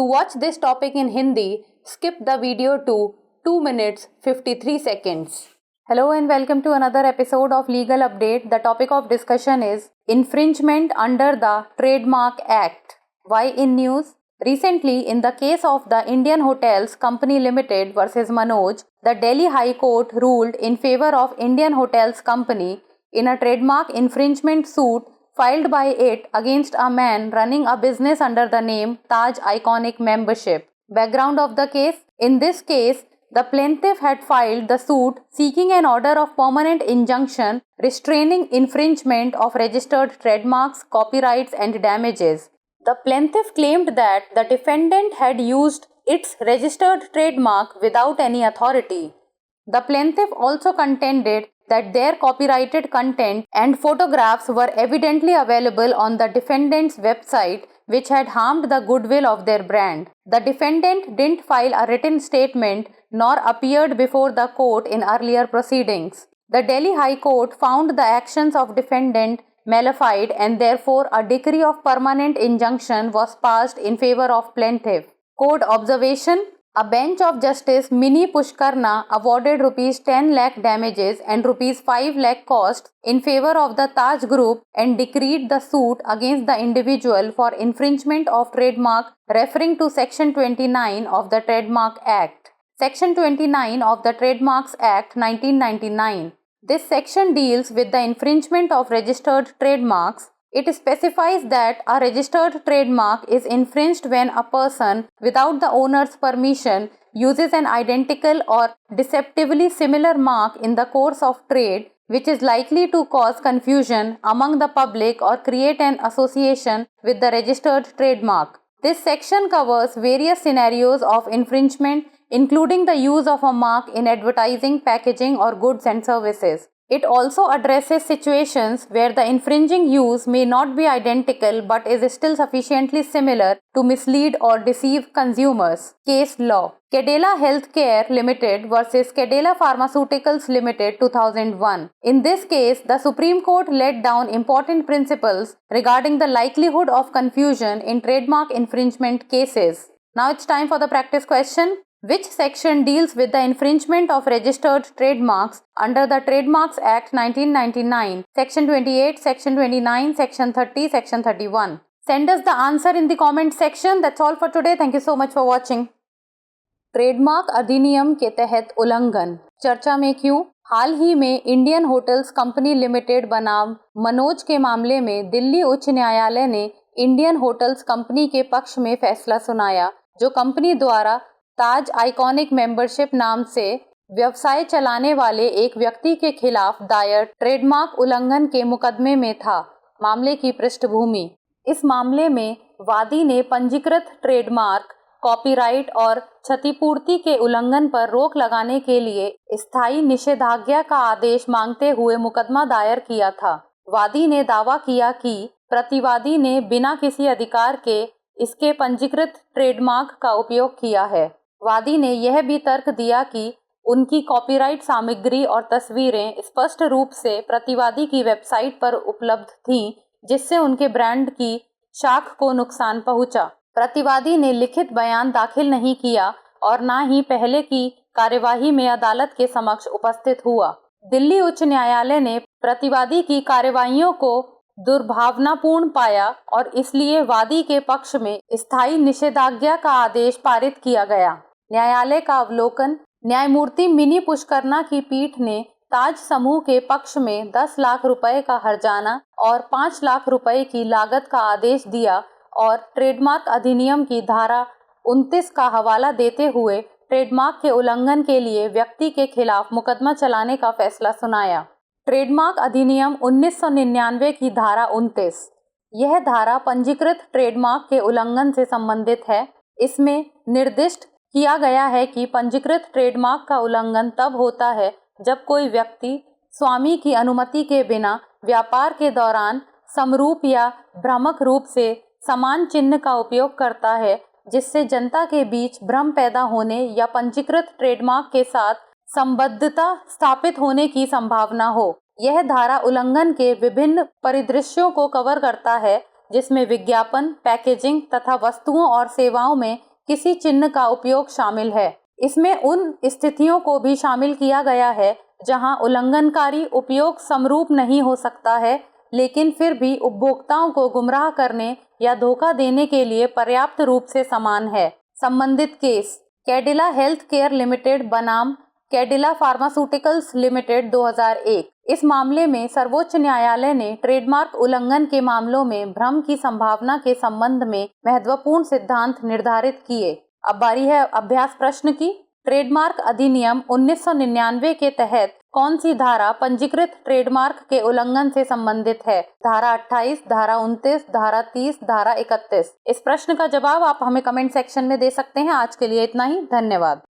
To watch this topic in Hindi, skip the video to 2 minutes 53 seconds. Hello and welcome to another episode of Legal Update. The topic of discussion is infringement under the Trademark Act. Why in news? Recently, in the case of the Indian Hotels Company Limited versus Manoj, the Delhi High Court ruled in favor of Indian Hotels Company in a trademark infringement suit filed by it against a man running a business under the name Taj Iconic Membership. Background of the case: in this case, the plaintiff had filed the suit seeking an order of permanent injunction restraining infringement of registered trademarks, copyrights, and damages. The plaintiff claimed that the defendant had used its registered trademark without any authority. The plaintiff also contended that their copyrighted content and photographs were evidently available on the defendant's website, which had harmed the goodwill of their brand. The defendant didn't file a written statement nor appeared before the court in earlier proceedings. The Delhi High Court found the actions of defendant malified and therefore a decree of permanent injunction was passed in favor of plaintiff. Court observation: a bench of Justice Mini Pushkarna awarded Rs 10 lakh damages and Rs 5 lakh costs in favor of the Taj Group and decreed the suit against the individual for infringement of trademark referring to Section 29 of the Trademark Act. Section 29 of the Trademarks Act 1999. This section deals with the infringement of registered trademarks. It specifies that a registered trademark is infringed when a person, without the owner's permission, uses an identical or deceptively similar mark in the course of trade, which is likely to cause confusion among the public or create an association with the registered trademark. This section covers various scenarios of infringement, including the use of a mark in advertising, packaging, or goods and services. It also addresses situations where the infringing use may not be identical but is still sufficiently similar to mislead or deceive consumers. Case law: Cadila Healthcare Limited versus Cadila Pharmaceuticals Limited 2001. In this case, the Supreme Court laid down important principles regarding the likelihood of confusion in trademark infringement cases. Now it's time for the practice question. Which section deals with the infringement of registered trademarks under the Trademarks Act 1999? Section 28, Section 29, Section 30, Section 31. Send us the answer in the comment section. That's all for today. Thank you so much for watching. Trademark अधिनियम के तहत उल्लंघन चर्चा में क्यों? हाल ही में Indian hotels company limited बनाम मनोज के मामले में दिल्ली उच्च न्यायालय ने इंडियन होटल्स कंपनी के पक्ष में फैसला सुनाया, जो कंपनी द्वारा ताज आइकॉनिक मेंबरशिप नाम से व्यवसाय चलाने वाले एक व्यक्ति के खिलाफ दायर ट्रेडमार्क उल्लंघन के मुकदमे में था। मामले की पृष्ठभूमि: इस मामले में वादी ने पंजीकृत ट्रेडमार्क, कॉपीराइट और क्षतिपूर्ति के उल्लंघन पर रोक लगाने के लिए स्थायी निषेधाज्ञा का आदेश मांगते हुए मुकदमा दायर किया था। वादी ने दावा किया कि प्रतिवादी ने बिना किसी अधिकार के इसके पंजीकृत ट्रेडमार्क का उपयोग किया है। वादी ने यह भी तर्क दिया कि उनकी कॉपीराइट सामग्री और तस्वीरें स्पष्ट रूप से प्रतिवादी की वेबसाइट पर उपलब्ध थीं, जिससे उनके ब्रांड की शाख को नुकसान पहुंचा। प्रतिवादी ने लिखित बयान दाखिल नहीं किया और न ही पहले की कार्यवाही में अदालत के समक्ष उपस्थित हुआ। दिल्ली उच्च न्यायालय ने प्रतिवादी की कार्यवाहियों को दुर्भावनापूर्ण पाया और इसलिए वादी के पक्ष में स्थायी निषेधाज्ञा का आदेश पारित किया गया। न्यायालय का अवलोकन: न्यायमूर्ति मिनी पुष्करना की पीठ ने ताज समूह के पक्ष में 10 लाख रुपए का हर्जाना और 5 लाख रुपए की लागत का आदेश दिया और ट्रेडमार्क अधिनियम की धारा 29 का हवाला देते हुए ट्रेडमार्क के उल्लंघन के लिए व्यक्ति के खिलाफ मुकदमा चलाने का फैसला सुनाया। ट्रेडमार्क अधिनियम 1999 की धारा 29। यह धारा पंजीकृत ट्रेडमार्क के उल्लंघन से संबंधित है। इसमें निर्दिष्ट किया गया है कि पंजीकृत ट्रेडमार्क का उल्लंघन तब होता है जब कोई व्यक्ति स्वामी की अनुमति के बिना व्यापार के दौरान समरूप या भ्रामक रूप से समान चिन्ह का उपयोग करता है, जिससे जनता के बीच भ्रम पैदा होने या पंजीकृत ट्रेडमार्क के साथ संबद्धता स्थापित होने की संभावना हो। यह धारा उल्लंघन के विभिन्न परिदृश्यों को कवर करता है, जिसमें विज्ञापन, पैकेजिंग तथा वस्तुओं और सेवाओं में किसी चिन्ह का उपयोग शामिल है। इसमें उन स्थितियों को भी शामिल किया गया है जहां उल्लंघनकारी उपयोग समरूप नहीं हो सकता है, लेकिन फिर भी उपभोक्ताओं को गुमराह करने या धोखा देने के लिए पर्याप्त रूप से समान है। संबंधित case Cadila health care limited बनाम कैडिला फार्मास्यूटिकल्स लिमिटेड 2001। इस मामले में सर्वोच्च न्यायालय ने ट्रेडमार्क उल्लंघन के मामलों में भ्रम की संभावना के संबंध में महत्वपूर्ण सिद्धांत निर्धारित किए। अब बारी है अभ्यास प्रश्न की। ट्रेडमार्क अधिनियम 1999 के तहत कौन सी धारा पंजीकृत ट्रेडमार्क के उल्लंघन से संबंधित है? धारा 28, धारा 29, धारा 30, धारा 31। इस प्रश्न का जवाब आप हमें कमेंट सेक्शन में दे सकते हैं। आज के लिए इतना ही। धन्यवाद।